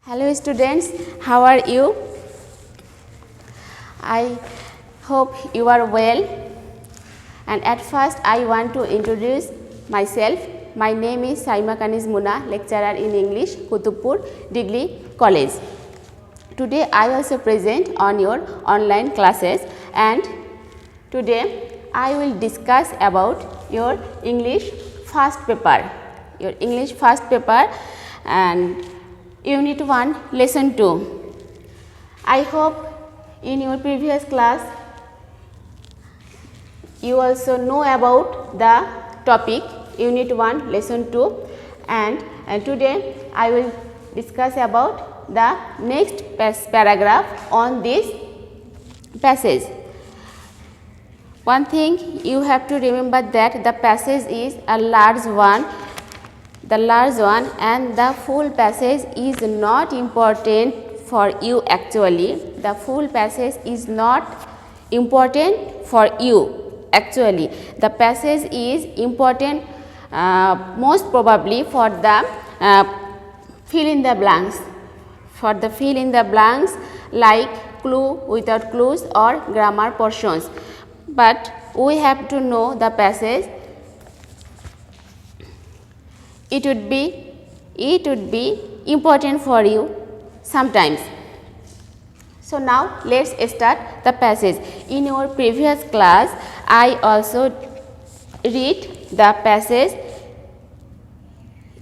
Hello students, how are you? I hope you are well, and at first I want to introduce myself. My name is Saima Kanis Muna, lecturer in English, Kutubpur Degree College. Today I also present on your online classes, and today I will discuss about your English first paper, and Unit 1, Lesson 2. I hope in your previous class you also know about the topic Unit 1, Lesson 2, and today I will discuss about the next paragraph on this passage. One thing you have to remember that the passage is a large one, and the full passage is not important for you actually. The full passage is not important for you actually. The passage is important most probably for the fill in the blanks. For the fill in the blanks like clue, without clues, or grammar portions. But we have to know the passage. It would be important for you sometimes. So now let's start the passage. In your previous class I also read the passage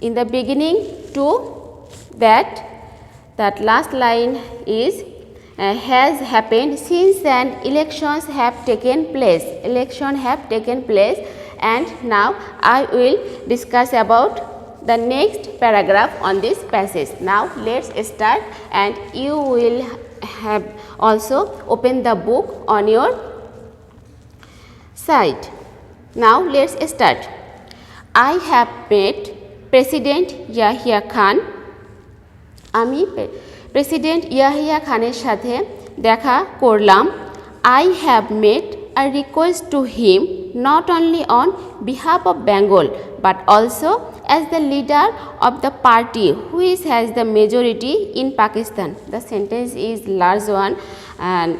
in the beginning to that last line is has happened since then elections have taken place. And now I will discuss about the next paragraph on this passage. Now let's start, and you will have also open the book on your side. Now let's start. I have met President Yahya Khan. আমি president Yahya খানের সাথে দেখা করলাম. I have made a request to him not only on behalf of Bengal but also as the leader of the party which has the majority in Pakistan. The sentence is large one, and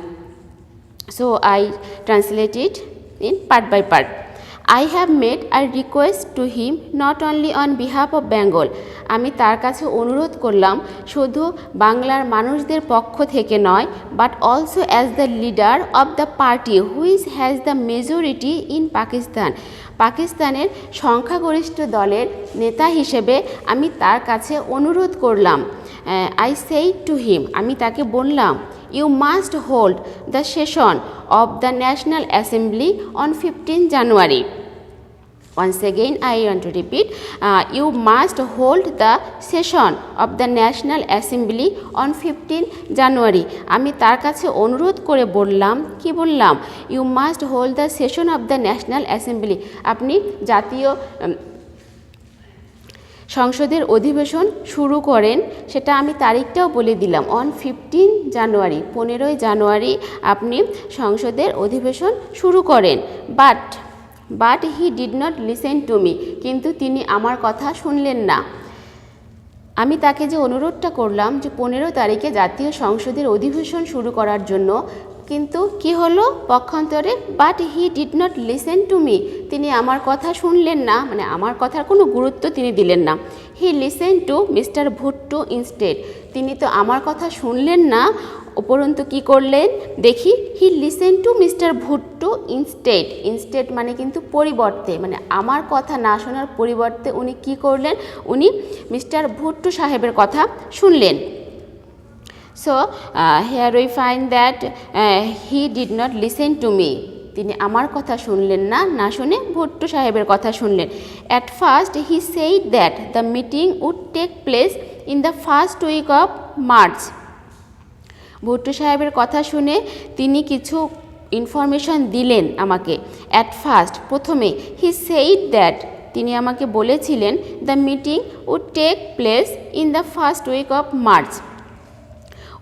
so I translate it in part by part. I have made a request to him not only on behalf of Bengal. আমি তার কাছে অনুরোধ করলাম শুধু বাংলার মানুষদের পক্ষ থেকে নয়, but also as the leader of the party which has the majority in Pakistan. পাকিস্তানের সংখ্যাগরিষ্ঠ দলের নেতা হিসেবে আমি তার কাছে অনুরোধ করলাম. I said to him, আমি তাকে বললাম, you must hold the session of the National Assembly on 15 January. Once again I want to repeat, you must hold the session of the National Assembly on 15 January. আমি তার কাছে অনুরোধ করে বললাম, কি বললাম, you must hold the session of the National Assembly. আপনি জাতীয় সংসদের অধিবেশন শুরু করেন, সেটা আমি তারিখটাও বলে দিলাম, অন 15 জানুয়ারি, 15 জানুয়ারি আপনি সংসদের অধিবেশন শুরু করেন. But he did not listen to me, কিন্তু তিনি আমার কথা শুনলেন না. আমি তাকে যে অনুরোধটা করলাম যে 15 তারিখে জাতীয় সংসদের অধিবেশন শুরু করার জন্য, কিন্তু কি হলো পক্ষান্তরে, but he did not listen to me, তিনি আমার কথা শুনলেন না, মানে আমার কথার কোনো গুরুত্ব তিনি দিলেন না. হি listen to mister Bhutto instead, তিনি তো আমার কথা শুনলেন না, উপরন্তু কি করলেন দেখি, হি listen to mister Bhutto instead মানে কিন্তু পরিবর্তে, মানে আমার কথা না শোনার পরিবর্তে উনি কি করলেন, উনি মিস্টার ভুট্টো সাহেবের কথা শুনলেন. So here we find that he did not listen to me. তিনি আমার কথা শুনলেন না, না শুনে ভুট্টো সাহেবের কথা শুনলেন. At first he said that the meeting would take place in the first week of March. Bhutto সাহেবের কথা শুনে তিনি কিছু ইনফরমেশন দিলেন আমাকে. At first প্রথমে he said that তিনি আমাকে বলেছিলেন the meeting would take place in the first week of March.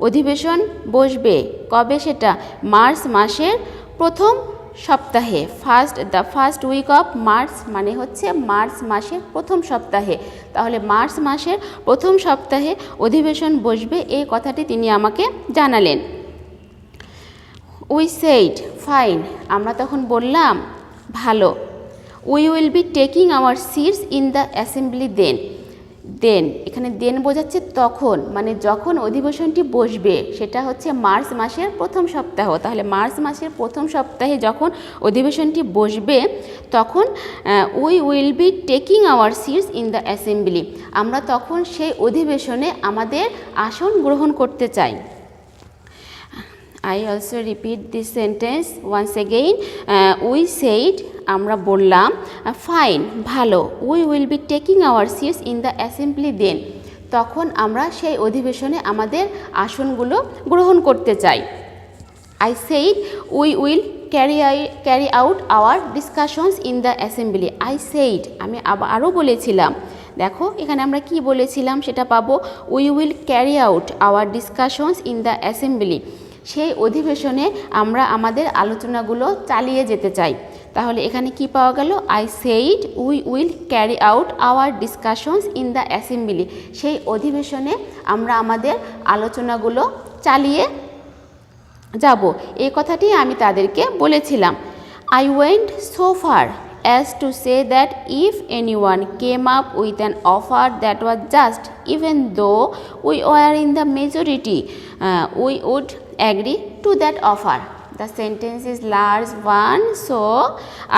অধিবেশন বসবে কবে, সেটা মার্চ মাসের প্রথম সপ্তাহে, the first week of March মানে হচ্ছে মার্চ মাসের প্রথম সপ্তাহে। তাহলে মার্চ মাসের প্রথম সপ্তাহে অধিবেশন বসবে, এই কথাটি তিনি আমাকে জানালেন। উই সেইড ফাইন, আমরা তখন বললাম ভালো। We will be taking our seats in the assembly then. এখানে দেন বোঝাচ্ছে তখন, মানে যখন অধিবেশনটি বসবে সেটা হচ্ছে মার্চ মাসের প্রথম সপ্তাহ। তাহলে মার্চ মাসের প্রথম সপ্তাহে যখন অধিবেশনটি বসবে তখন we will be taking our seats in the assembly, আমরা তখন সেই অধিবেশনে আমাদের আসন গ্রহণ করতে চাই। I also repeat this sentence once again. We said, আমরা বললাম, ফাইন ভালো, we will be taking our seats in the assembly then, তখন আমরা সেই অধিবেশনে আমাদের আসনগুলো গ্রহণ করতে চাই। I said we will carry out our discussions in the assembly. I said, আমি আরও বলেছিলাম, দেখো এখানে আমরা কি বলেছিলাম সেটা পাবো, we will carry out our discussions in the assembly, সেই অধিবেশনে আমরা আমাদের আলোচনাগুলো চালিয়ে যেতে চাই। তাহলে এখানে কি পাওয়া গেল, I said we will carry out hour discussions in the assembly, সেই অধিবেশনে আমরা আমাদের আলোচনাগুলো চালিয়ে যাব, এই কথাটি আমি তাদেরকে বলেছিলাম। I went so far as to say that if anyone came up with an offer that was just, even though we were in the majority, we would agree to that offer. The sentence is large one, so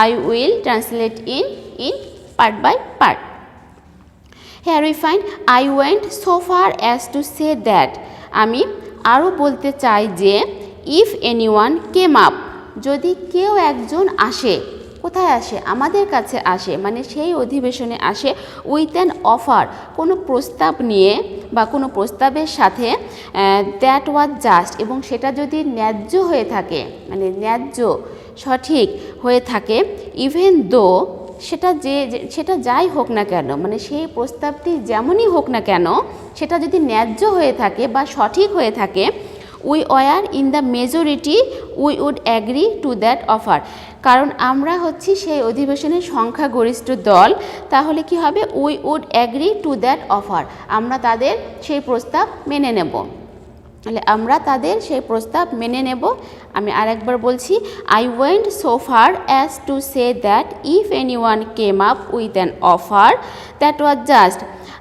I will translate in part by part. Here we find I went so far as to say that, আমি আরও বলতে চাই যে if anyone came up, যদি কেউ একজন আসে, কোথায় আসে, আমাদের কাছে আসে, মানে সেই অধিবেশনে আসে, উইথ অ্যান অফার, কোনো প্রস্তাব নিয়ে বা কোনো প্রস্তাবের সাথে, দ্যাট ওয়াজ জাস্ট, এবং সেটা যদি ন্যায্য হয়ে থাকে, মানে ন্যায্য সঠিক হয়ে থাকে, ইভেন দো, সেটা যাই হোক না কেন, মানে সেই প্রস্তাবটি যেমনই হোক না কেন, সেটা যদি ন্যায্য হয়ে থাকে বা সঠিক হয়ে থাকে, we were in the majority, we would agree to that offer, কারণ আমরা হচ্ছি সেই অধিবেশনের সংখ্যাগরিষ্ঠ দল, তাহলে কি হবে, we would agree to that offer, আমরা তাদের সেই প্রস্তাব মেনে নেব। তাহলে আমরা তাদের সেই প্রস্তাব মেনে নেব। আমি আরেকবার বলছি, I went so far as to say that if anyone came up with an offer that was just,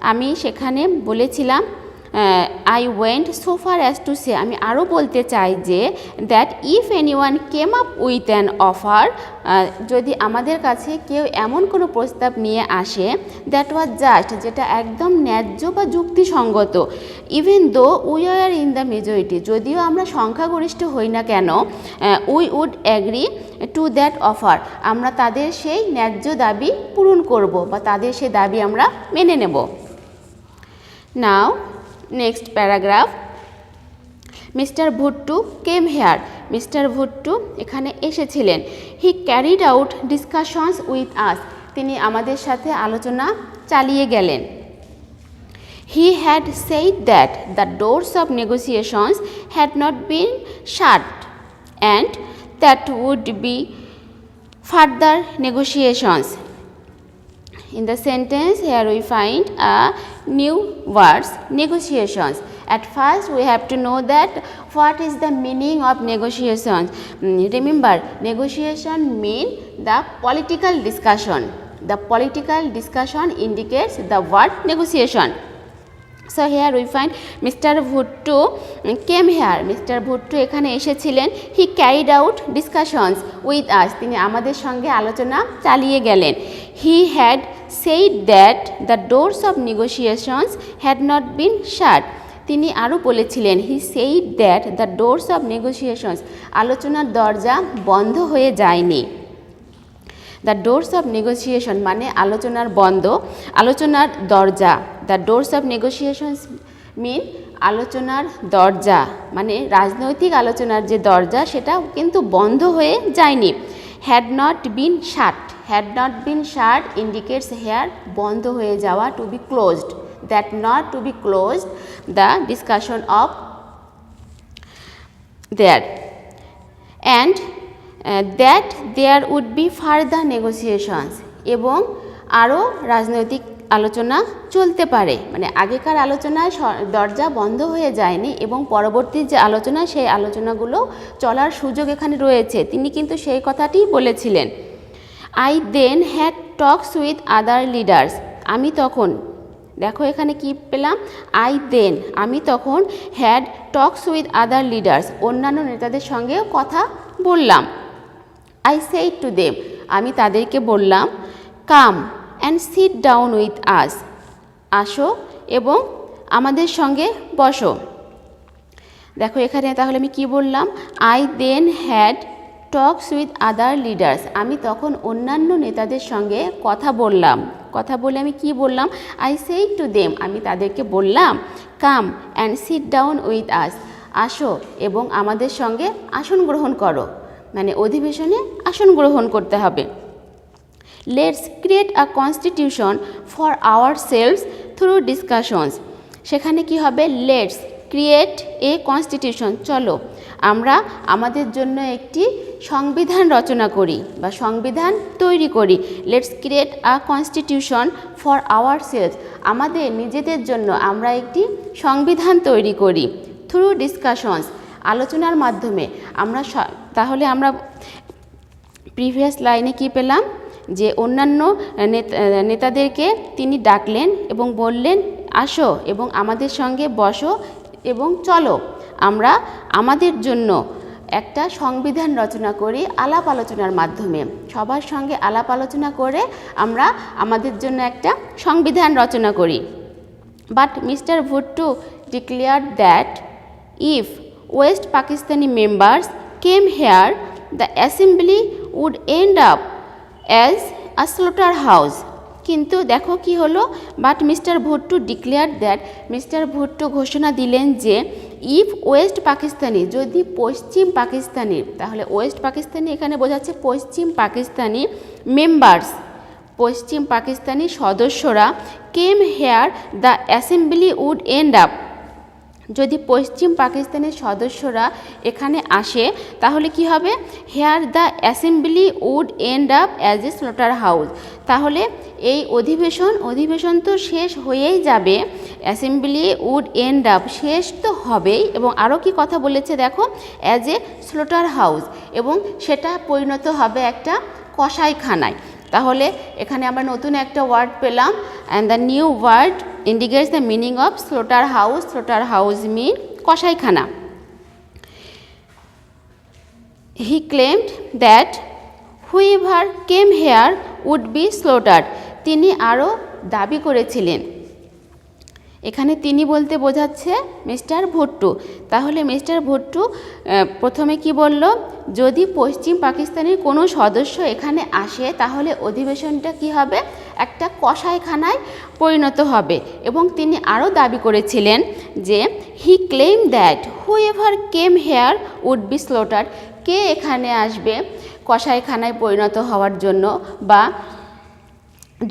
আমি সেখানে বলেছিলাম, I went so far as to say, আমি আরও বলতে চাই যে that if anyone came up with an offer, যদি আমাদের কাছে কেউ এমন কোনো প্রস্তাব নিয়ে আসে, দ্যাট ওয়াজ জাস্ট, যেটা একদম ন্যায্য বা যুক্তিসঙ্গত, even though we are in the majority, যদিও আমরা সংখ্যাগরিষ্ঠ হই না কেন, we would agree to that offer, আমরা তাদের সেই ন্যায্য দাবি পূরণ করব বা তাদের সেই দাবি আমরা মেনে নেব। Now next paragraph, mister Bhutto came here, mister Bhutto এখানে এসেছিলেন। He carried out discussions with us, তিনি আমাদের সাথে আলোচনা চালিয়ে গেলেন। He had said that the doors of negotiations had not been shut and that would be further negotiations. In the sentence, here we find a new words, negotiations. At first, we have to know that what is the meaning of negotiations. Remember, negotiation mean the political discussion. The political discussion indicates the word negotiation. So here we find Mr. Bhutto came here. Mr. Bhutto এখানে এসেছিলেন। He carried out discussions with us. তিনি আমাদের সঙ্গে আলোচনা চালিয়ে গেলেন। He had said that the doors of negotiations had not been shut. তিনি আরও বলেছিলেন, he said that the doors of negotiations, আলোচনার দরজা বন্ধ হয়ে যায়নি। দ্য ডোরস অফ নেগোসিয়েশন মানে আলোচনার আলোচনার দরজা। দ্য ডোরস অফ নেগোসিয়েশনস মিন আলোচনার দরজা, মানে রাজনৈতিক আলোচনার যে দরজা সেটা কিন্তু বন্ধ হয়ে যায়নি। Had not been shut, had not been shut indicates here বন্ধ হয়ে যাওয়া, to be closed, that not to be closed the discussion of there. And that there would be further negotiations, এবং আরও রাজনৈতিক আলোচনা চলতে পারে। মানে আগেকার আলোচনায় দরজা বন্ধ হয়ে যায়নি এবং পরবর্তী যে আলোচনা সেই আলোচনাগুলো চলার সুযোগ এখানে রয়েছে। তিনি কিন্তু সেই কথাটিই বলেছিলেন। I then had talks with other leaders, আমি তখন, দেখো এখানে কি পেলাম, আই দেন, আমি তখন had talks with other leaders, অন্যান্য নেতাদের সঙ্গেও কথা বললাম। আই সেইড টু দেম, আমি তাদেরকে বললাম, come and sit down with us, আসো এবং আমাদের সঙ্গে বসো। দেখো এখানে তাহলে আমি কি বললাম, I then had talks with other leaders, আমি তখন অন্যান্য নেতাদের সঙ্গে কথা বললাম। কথা বলে আমি কি বললাম, আই সেইড টু দেম, আমি তাদেরকে বললাম, come and sit down with us, আসো এবং আমাদের সঙ্গে আসন গ্রহণ করো, মানে অধিবেশনে আসন গ্রহণ করতে হবে। Let's create a constitution for our selves through discussions, সেখানে কি হবে, লেটস ক্রিয়েট এ কনস্টিটিউশন, চলো আমরা আমাদের জন্য একটি সংবিধান রচনা করি বা সংবিধান তৈরি করি। Let's create a constitution for our selves, আমাদের নিজেদের জন্য আমরা একটি সংবিধান তৈরি করি। থ্রু ডিসকাশনস, আলোচনার মাধ্যমে। তাহলে আমরা প্রিভিয়াস লাইনে কি পেলাম, যে অন্যান্য নেতাদেরকে তিনি ডাকলেন এবং বললেন, আসো এবং আমাদের সঙ্গে বসো এবং চলো আমরা আমাদের জন্য একটা সংবিধান রচনা করি আলাপ আলোচনার মাধ্যমে। সবার সঙ্গে আলাপ আলোচনা করে আমরা আমাদের জন্য একটা সংবিধান রচনা করি। But mister Bhutto declared that if West Pakistani members came here the assembly would end up as a slaughter house. কিন্তু দেখো কি হলো, but mister Bhutto declare that, mister Bhutto ঘোষণা দিলেন যে ইফ ওয়েস্ট পাকিস্তানি, যদি পশ্চিম পাকিস্তানি, তাহলে ওয়েস্ট পাকিস্তানি এখানে বোঝাচ্ছে পশ্চিম পাকিস্তানি মেম্বার্স, পশ্চিম পাকিস্তানি সদস্যরা, came here the assembly would end up, যদি পশ্চিম পাকিস্তানের সদস্যরা এখানে আসে তাহলে কি হবে, here the assembly would end up as a slaughter house, তাহলে এই অধিবেশন তো শেষ হয়েই যাবে, অ্যাসেম্বলি উড এন্ড আপ, শেষ তো হবেই, এবং আরও কি কথা বলেছে দেখো, অ্যাজ এ স্লোটার হাউস, এবং সেটা পরিণত হবে একটা কসাইখানায়। তাহলে এখানে আমরা নতুন একটা ওয়ার্ড পেলাম, and the new word indicates the meaning of slaughter house. Slaughter house mean কসাইখানা. He claimed that whoever came here would be slaughtered. তিনি আরও দাবি করেছিলেন, এখানে তিনি বলতে বোঝাচ্ছে মিস্টার ভুট্টো। তাহলে মিস্টার ভুট্টো প্রথমে কি বলল, যদি পশ্চিম পাকিস্তানের কোনো সদস্য এখানে আসে তাহলে অধিবেশনটা কি হবে, একটা কসাইখানায় পরিণত হবে। এবং তিনি আরও দাবি করেছিলেন যে he claim that whoever came here would be slaughtered, কে এখানে আসবে কসাইখানায় পরিণত হওয়ার জন্য বা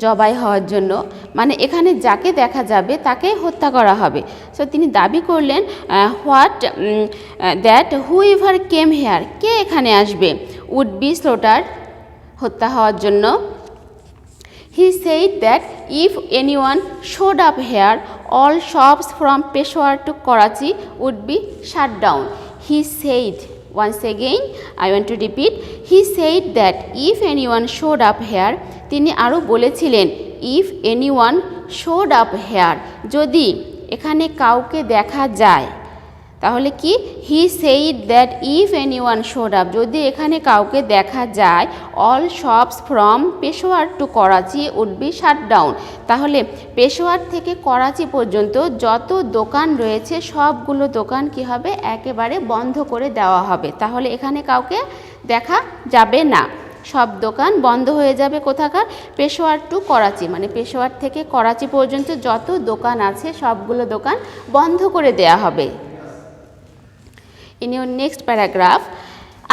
জবাই হওয়ার জন্য, মানে এখানে যাকে দেখা যাবে তাকে হত্যা করা হবে। সো তিনি দাবি করলেন দ্যাট হুএভার কেম হেয়ার, কে এখানে আসবে, উড বি স্লোটার্ড, হত্যা হওয়ার জন্য। He said that if anyone showed up here all shops from Peshawar to Karachi would be shut down. He said, once again I want to repeat, he said that if anyone showed up here, তিনি আরও বলেছিলেন if anyone showed up here, যদি এখানে কাউকে দেখা যায়, তাহলে কি, he said that if anyone showed up, যদি এখানে কাউকে দেখা যায়, all shops from Peshawar to Karachi would be shut down, তাহলে পেশোয়ার থেকে করাচি পর্যন্ত যত দোকান রয়েছে সবগুলো দোকান কি হবে, একেবারে বন্ধ করে দেওয়া হবে। তাহলে এখানে কাউকে দেখা যাবে না, সব দোকান বন্ধ হয়ে যাবে। কোথাকার, পেশোয়ার টু করাচি, মানে পেশোয়ার থেকে করাচি পর্যন্ত যত দোকান আছে সবগুলো দোকান বন্ধ করে দেওয়া হবে। In your next paragraph,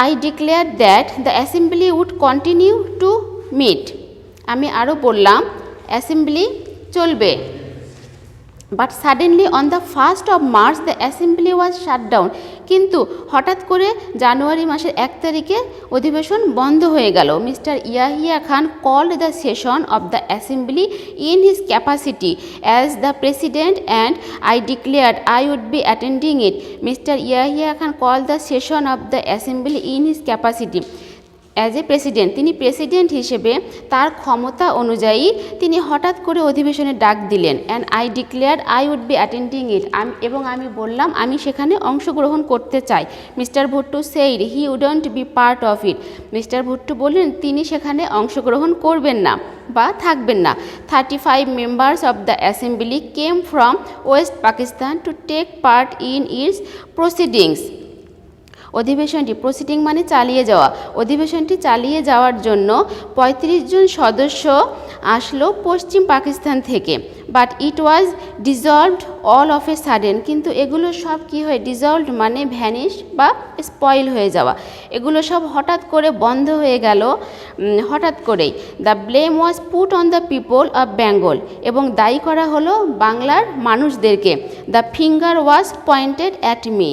I declared that the assembly would continue to meet. আমি আরও বললাম অ্যাসেম্বলি চলবে, but suddenly on the 1st of March the assembly was shut down. কিন্তু হঠাৎ করে জানুয়ারি মাসের 1 তারিখে অধিবেশন বন্ধ হয়ে গেল। Mr Yahya Khan called the session of the assembly in his capacity as the president and I declared I would be attending it. Mr Yahya Khan call the session of the assembly in his capacity as a president. তিনি president হিসেবে তার ক্ষমতা অনুযায়ী তিনি হঠাৎ করে অধিবেশনে ডাক দিলেন। And I declared I would be attending it, এবং আমি বললাম আমি সেখানে অংশগ্রহণ করতে চাই। Mister Bhutto said he wouldn't be part of it. Mister Bhutto বললেন তিনি সেখানে অংশগ্রহণ করবেন না বা থাকবেন না। 35 members of the assembly came from West Pakistan to take part in its proceedings. অধিবেশনটি, প্রসিডিং মানে চালিয়ে যাওয়া, অধিবেশনটি চালিয়ে যাওয়ার জন্য 35 জন সদস্য আসলো পশ্চিম পাকিস্তান থেকে। But it was dissolved all of a sudden. কিন্তু এগুলো সব কি হয়, ডিজলভড মানে ভ্যানিশ বা স্পয়েল হয়ে যাওয়া। এগুলো সব হঠাৎ করে বন্ধ হয়ে গেল, হঠাৎ করেই। The blame was put on the people of Bengal, এবং দায়ী করা হলো বাংলার মানুষদেরকে। The finger was pointed at me,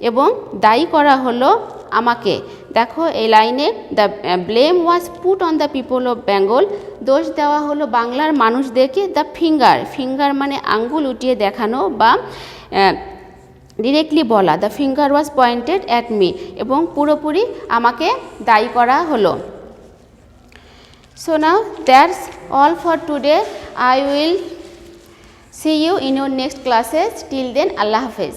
এবং দায়ী করা হলো আমাকে। দেখো এই লাইনে the blame was put on the people of Bengal, দোষ দেওয়া হলো বাংলার মানুষদেরকে। দ্য ফিঙ্গার, ফিঙ্গার মানে আঙ্গুল উঠিয়ে দেখানো বা ডিরেক্টলি বলা। The finger was pointed at me, এবং পুরোপুরি আমাকে দায়ী করা হলো। So now that's all for today. I will see you in your next classes. Till then আল্লাহ হাফেজ।